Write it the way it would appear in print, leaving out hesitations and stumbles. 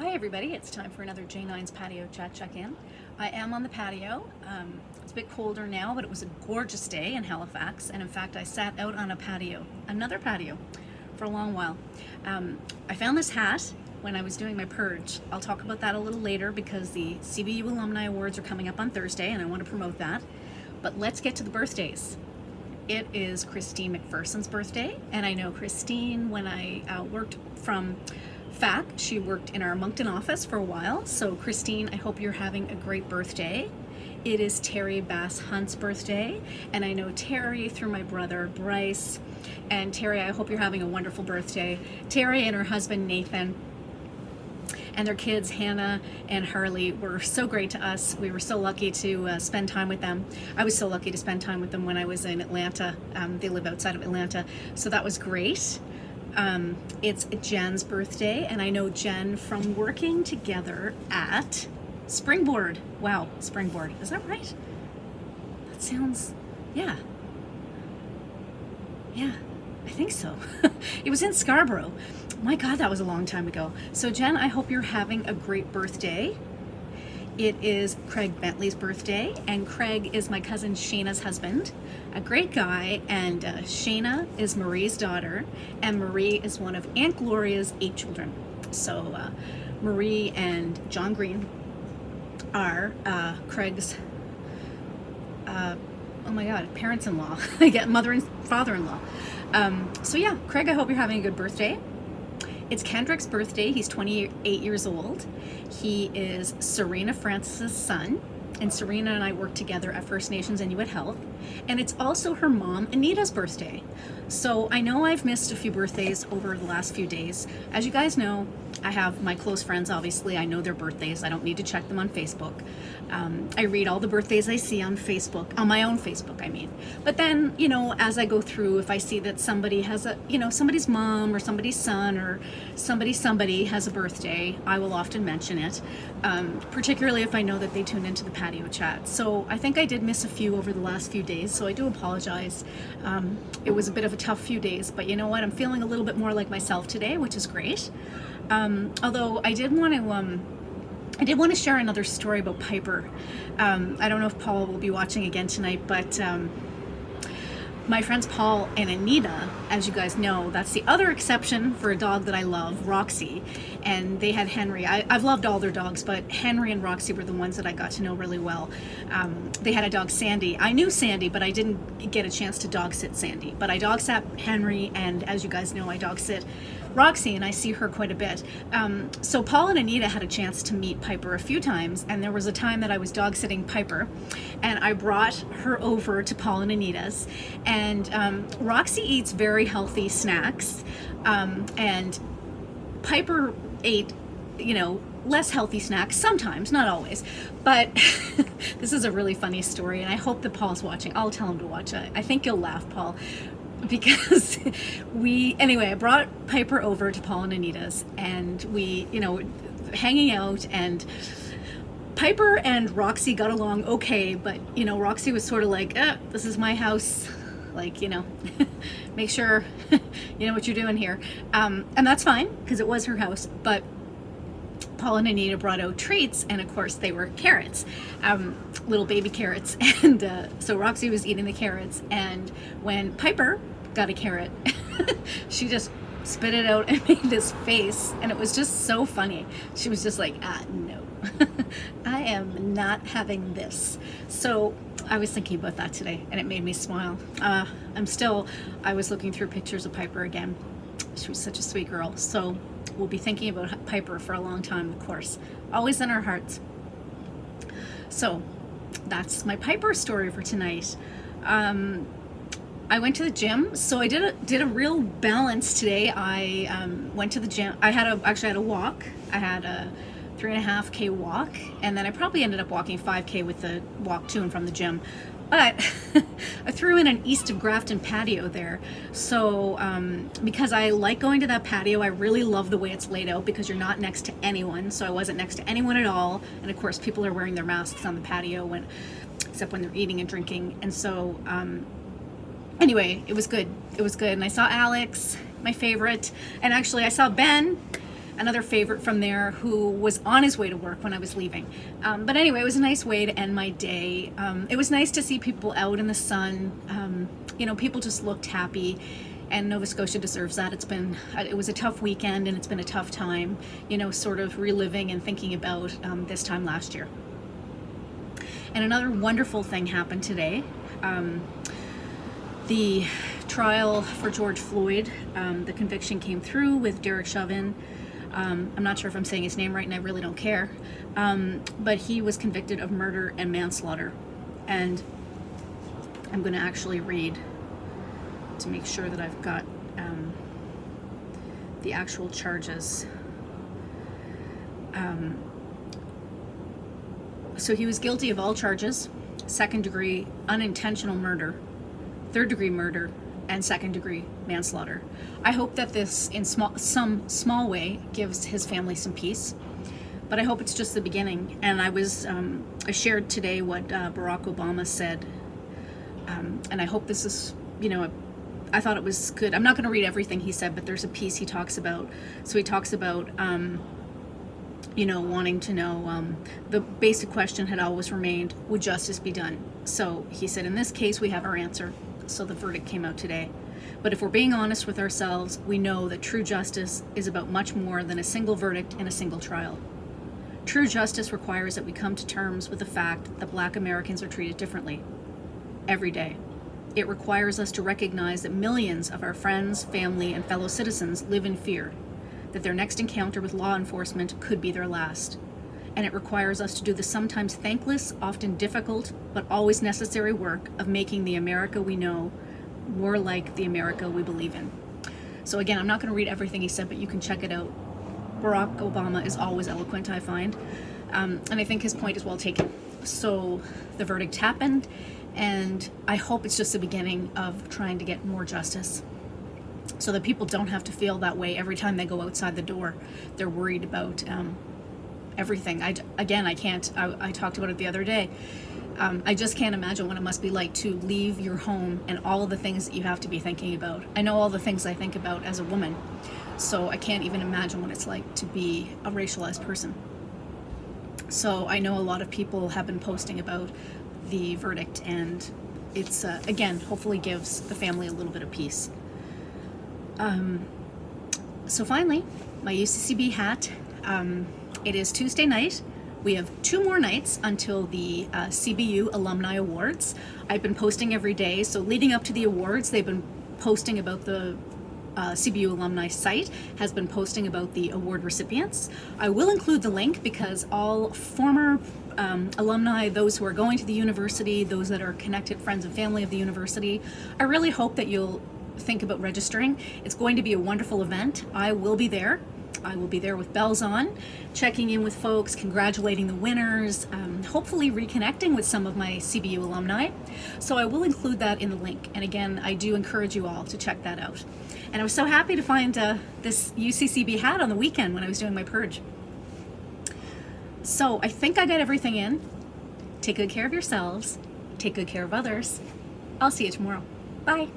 Hi everybody, it's time for another J9’s Patio Chat check-in. I am on the patio. It's a bit colder now, but it was a gorgeous day in Halifax, and in fact I sat out on a patio, another patio, for a long while. I found this hat when I was doing my purge. I'll talk about that a little later because the CBU Alumni Awards are coming up on Thursday and I want to promote that. But let's get to the birthdays. It is Christine McPherson's birthday, and I know Christine when I worked from fact, she worked in our Moncton office for a while. So Christine, I hope you're having a great birthday. It is Terry Bass Hunt's birthday, and I know Terry through my brother Bryce. And Terry, I hope you're having a wonderful birthday. Terry and her husband Nathan and their kids Hannah and Harley were so great to us. We were so lucky to spend time with them. I was so lucky to spend time with them when I was in Atlanta. They live outside of Atlanta, so that was great. It's Jen's birthday, and I know Jen from working together at Springboard. Wow, Springboard, is that right? That sounds, yeah, I think so. It was in Scarborough. My God, that was a long time ago. So Jen, I hope you're having a great birthday. It is Craig Bentley's birthday, and Craig is my cousin Shayna's husband, a great guy, and Shayna is Marie's daughter, and Marie is one of Aunt Gloria's 8 children. So Marie and John Green are Craig's, oh my God, parents-in-law. I get mother and father-in-law. So yeah, Craig, I hope you're having a good birthday. It's Kendrick's birthday. He's 28 years old. He is Serena Francis' son, and Serena and I work together at First Nations Inuit Health. And it's also her mom, Anita's birthday. So I know I've missed a few birthdays over the last few days. As you guys know, I have my close friends, obviously. I know their birthdays. I don't need to check them on Facebook. I read all the birthdays I see on Facebook, on my own Facebook, I mean. But then, you know, as I go through, if I see that somebody has a, you know, somebody's mom or somebody's son or somebody has a birthday, I will often mention it, particularly if I know that they tune into the patio chat. So I think I did miss a few over the last few days, so I do apologize. It was a bit of a tough few days, but you know what? I'm feeling a little bit more like myself today, which is great. Although I did want to share another story about Piper. I don't know if Paul will be watching again tonight, but my friends Paul and Anita, as you guys know, that's the other exception for a dog that I love, Roxy. And they had Henry. I've loved all their dogs, but Henry and Roxy were the ones that I got to know really well. They had a dog, Sandy. I knew Sandy, but I didn't get a chance to dog sit Sandy. But I dog sat Henry, and as you guys know, I dog sit Roxy, and I see her quite a bit. So Paul and Anita had a chance to meet Piper a few times, and there was a time that I was dog sitting Piper, and I brought her over to Paul and Anita's, and Roxy eats very healthy snacks, and Piper ate, you know, less healthy snacks sometimes, not always, but this is a really funny story, and I hope that Paul's watching. I'll tell him to watch it. I think you'll laugh, Paul, because anyway, I brought Piper over to Paul and Anita's, and we, you know, hanging out, and Piper and Roxy got along okay, but, you know, Roxy was sort of like, this is my house, like, you know, make sure you know what you're doing here. And that's fine, because it was her house, but Paul and Anita brought out treats, and of course they were carrots, little baby carrots, and so Roxy was eating the carrots, and when Piper got a carrot, she just spit it out and made this face, and it was just so funny. She was just like, no, I am not having this. So I was thinking about that today, and it made me smile. I was looking through pictures of Piper again. She was such a sweet girl. So we'll be thinking about Piper for a long time, of course, always in our hearts. So that's my Piper story for tonight. I went to the gym, so I did a real balance today. I went to the gym. Actually had a walk. I had a 3.5K walk, and then I probably ended up walking 5K with the walk to and from the gym. But I threw in an East of Grafton patio there. So because I like going to that patio, I really love the way it's laid out because you're not next to anyone. So I wasn't next to anyone at all. And of course, people are wearing their masks on the patio except when they're eating and drinking. And so anyway, it was good. It was good. And I saw Alex, my favorite. And actually I saw Ben another favorite from there who was on his way to work when I was leaving. But anyway, it was a nice way to end my day. It was nice to see people out in the sun. You know, people just looked happy, and Nova Scotia deserves that. It was a tough weekend, and it's been a tough time, you know, sort of reliving and thinking about this time last year. And another wonderful thing happened today. The trial for George Floyd, the conviction came through with Derek Chauvin. I'm not sure if I'm saying his name right, and I really don't care. But he was convicted of murder and manslaughter. And I'm going to actually read to make sure that I've got the actual charges. So he was guilty of all charges: second-degree unintentional murder, third-degree murder, and second-degree manslaughter. I hope that this, in some small way, gives his family some peace. But I hope it's just the beginning. And I shared today what Barack Obama said, and I hope this is, you know, I thought it was good. I'm not going to read everything he said, but there's a piece he talks about. So he talks about, you know, wanting to know, the basic question had always remained, would justice be done? So he said, in this case, we have our answer. So the verdict came out today. But if we're being honest with ourselves, we know that true justice is about much more than a single verdict in a single trial. True justice requires that we come to terms with the fact that Black Americans are treated differently every day. It requires us to recognize that millions of our friends, family, and fellow citizens live in fear, that their next encounter with law enforcement could be their last. And it requires us to do the sometimes thankless, often difficult, but always necessary work of making the America we know more like the America we believe in. So again, I'm not going to read everything he said, but you can check it out. Barack Obama is always eloquent, I find. And I think his point is well taken. So the verdict happened, and I hope it's just the beginning of trying to get more justice, so that people don't have to feel that way every time they go outside the door. They're worried about everything. I talked about it the other day. I just can't imagine what it must be like to leave your home and all of the things that you have to be thinking about. I know all the things I think about as a woman, so I can't even imagine what it's like to be a racialized person. So I know a lot of people have been posting about the verdict, and it's, again, hopefully gives the family a little bit of peace. So finally, my UCCB hat. It is Tuesday night. We have 2 more nights until the CBU Alumni Awards. I've been posting every day, so leading up to the awards, they've been posting about the CBU alumni site has been posting about the award recipients. I will include the link because all former alumni, those who are going to the university, those that are connected friends and family of the university, I really hope that you'll think about registering. It's going to be a wonderful event. I will be there. I will be there with bells on, checking in with folks, congratulating the winners, hopefully reconnecting with some of my CBU alumni. So I will include that in the link. And again, I do encourage you all to check that out. And I was so happy to find this UCCB hat on the weekend when I was doing my purge. So I think I got everything in. Take good care of yourselves. Take good care of others. I'll see you tomorrow. Bye.